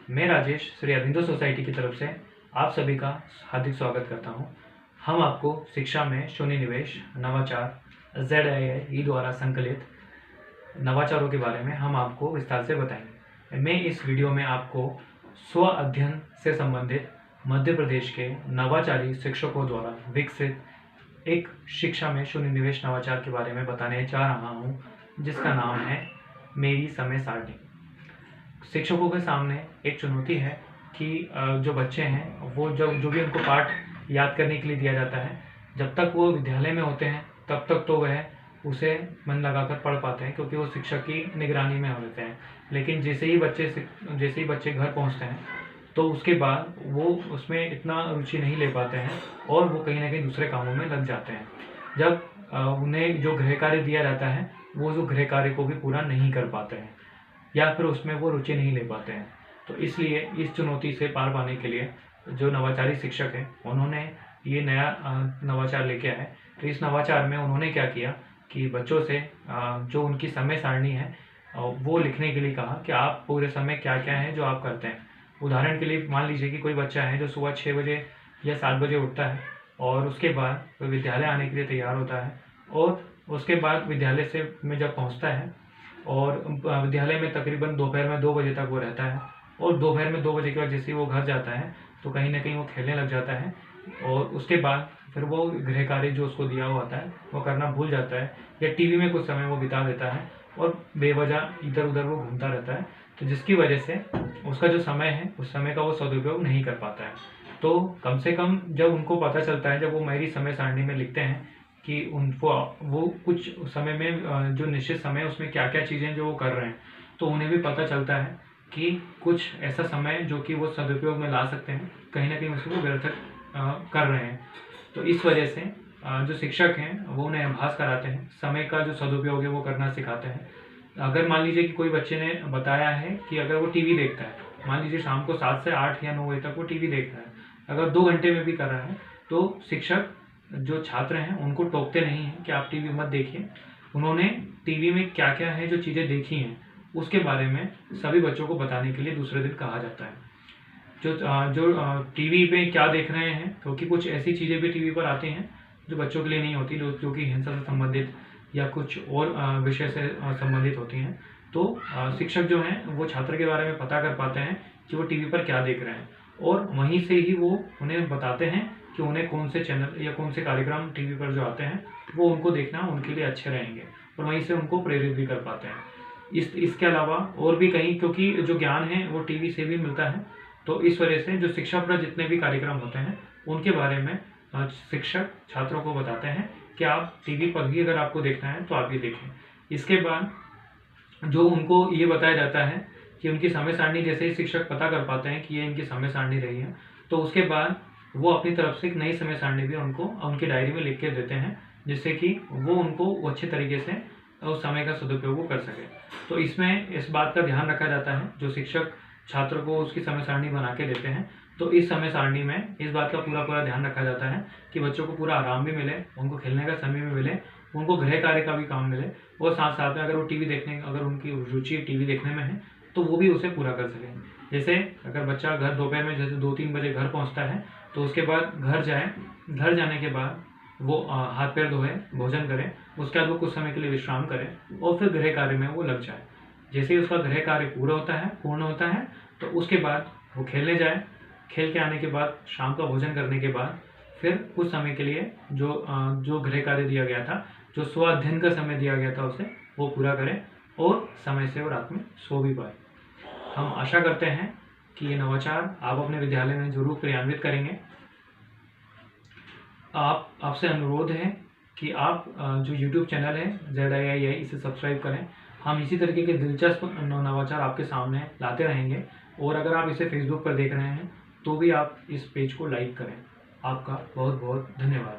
मैं राजेश श्री अरविंदो सोसाइटी की तरफ से आप सभी का हार्दिक स्वागत करता हूं। हम आपको शिक्षा में शून्य निवेश नवाचार ZII द्वारा संकलित नवाचारों के बारे में हम आपको विस्तार से बताएंगे। मैं इस वीडियो में आपको स्व अध्ययन से संबंधित मध्य प्रदेश के नवाचारी शिक्षकों द्वारा विकसित एक शिक्षा में शून्य निवेश नवाचार के बारे में बताने जा रहा हूं, जिसका नाम है मेरी समय सारणी। शिक्षकों के सामने एक चुनौती है कि जो बच्चे हैं वो जो भी उनको पाठ याद करने के लिए दिया जाता है, जब तक वो विद्यालय में होते हैं तब तक तो वह उसे मन लगाकर पढ़ पाते हैं, क्योंकि वो शिक्षक की निगरानी में होते हैं। लेकिन जैसे ही बच्चे घर पहुंचते हैं तो उसके बाद वो उसमें इतना रुचि नहीं ले पाते हैं और वो कहीं ना कहीं दूसरे कामों में लग जाते हैं। जब उन्हें जो गृह कार्य दिया जाता है वो जो गृह कार्य को भी पूरा नहीं कर पाते हैं या फिर उसमें वो रुचि नहीं ले पाते हैं। तो इसलिए इस चुनौती से पार पाने के लिए जो नवाचारी शिक्षक हैं उन्होंने ये नया नवाचार लेके आए। तो इस नवाचार में उन्होंने क्या किया कि बच्चों से जो उनकी समय सारणी है वो लिखने के लिए कहा कि आप पूरे समय क्या क्या है जो आप करते हैं। उदाहरण के लिए मान लीजिए कि कोई बच्चा है जो सुबह 6 बजे या 7 बजे उठता है और उसके बाद वो विद्यालय आने के लिए तैयार होता है और उसके बाद विद्यालय से में जब पहुंचता है और विद्यालय में तकरीबन दोपहर में 2 बजे तक वो रहता है और दोपहर में 2 बजे के बाद जैसे ही वो घर जाता है तो कहीं ना कहीं वो खेलने लग जाता है और उसके बाद फिर वो गृह कार्य जो उसको दिया हुआ होता है वो करना भूल जाता है या टीवी में कुछ समय वो बिता देता है और बेवजह इधर उधर वो घूमता रहता है। तो जिसकी वजह से उसका जो समय है उस समय का वो सदुपयोग नहीं कर पाता है। तो कम से कम जब उनको पता चलता है, जब वो मेरी समय सारणी में लिखते हैं कि उनको वो कुछ समय में जो निश्चित समय है उसमें क्या क्या चीज़ें जो वो कर रहे हैं, तो उन्हें भी पता चलता है कि कुछ ऐसा समय जो कि वो सदुपयोग में ला सकते हैं, कहीं ना कहीं उसको व्यर्थ कर रहे हैं। तो इस वजह से जो शिक्षक हैं वो उन्हें अभ्यास कराते हैं, समय का जो सदुपयोग है वो करना सिखाते हैं। अगर मान लीजिए कि कोई बच्चे ने बताया है कि अगर वो टीवी देखता है, मान लीजिए शाम को 7 से 8 या 9 बजे तक वो टीवी देखता है, अगर 2 घंटे में भी कर रहा है तो शिक्षक जो छात्र हैं उनको टोकते नहीं हैं कि आप टीवी मत देखिए। उन्होंने टीवी में क्या क्या है जो चीज़ें देखी हैं उसके बारे में सभी बच्चों को बताने के लिए दूसरे दिन कहा जाता है। जो टीवी पे क्या देख रहे हैं, क्योंकि कुछ ऐसी चीज़ें भी टीवी पर आती हैं जो बच्चों के लिए नहीं होती, जो कि हिंसा से संबंधित या कुछ और विषय से संबंधित होती हैं। तो शिक्षक जो हैं वो छात्र के बारे में पता कर पाते हैं कि वो टीवी पर क्या देख रहे हैं और वहीं से ही वो उन्हें बताते हैं कि उन्हें कौन से चैनल या कौन से कार्यक्रम टीवी पर जो आते हैं वो उनको देखना उनके लिए अच्छे रहेंगे और वहीं से उनको प्रेरित भी कर पाते हैं। इसके अलावा और भी कहीं, क्योंकि जो ज्ञान है वो टीवी से भी मिलता है, तो इस वजह से जो शिक्षाप्रद जितने भी कार्यक्रम होते हैं उनके बारे में शिक्षक छात्रों को बताते हैं कि आप टीवी पर भी अगर आपको देखना है तो आप ये देखें। इसके बाद जो उनको ये बताया जाता है कि उनकी समय सारणी जैसे ही शिक्षक पता कर पाते हैं कि ये इनकी समय सारणी रही है, तो उसके बाद वो अपनी तरफ से एक नई समय सारणी भी उनको उनकी डायरी में लिख के देते हैं, जिससे कि वो उनको अच्छे तरीके से उस समय का सदुपयोग कर सके। तो इसमें इस बात का ध्यान रखा जाता है, जो शिक्षक छात्र को उसकी समय सारणी बना के देते हैं तो इस समय सारणी में इस बात का पूरा ध्यान रखा जाता है कि बच्चों को पूरा आराम भी मिले, उनको खेलने का समय भी मिले, उनको गृह कार्य का भी काम मिले और साथ साथ में अगर वो अगर उनकी रुचि टीवी देखने में है तो वो भी उसे पूरा कर सकें। जैसे अगर बच्चा घर दोपहर में जैसे 2-3 बजे घर पहुंचता है तो उसके बाद घर जाने के बाद वो हाथ पैर धोए, भोजन करें, उसके बाद वो कुछ समय के लिए विश्राम करें और फिर गृह कार्य में वो लग जाए। जैसे ही उसका गृह कार्य पूर्ण होता है तो उसके बाद वो खेलने जाए, खेल के आने के बाद शाम का भोजन करने के बाद फिर कुछ समय के लिए जो गृह कार्य दिया गया था, जो स्व अध्ययन का समय दिया गया था उसे वो पूरा करें और समय से वो रात में सो भी पाए। हम आशा करते हैं कि ये नवाचार आप अपने विद्यालय में जरूर क्रियान्वित करेंगे। आपसे अनुरोध है कि आप जो YouTube चैनल है ZII इसे सब्सक्राइब करें। हम इसी तरीके के दिलचस्प नवाचार आपके सामने लाते रहेंगे और अगर आप इसे Facebook पर देख रहे हैं तो भी आप इस पेज को लाइक करें। आपका बहुत बहुत धन्यवाद।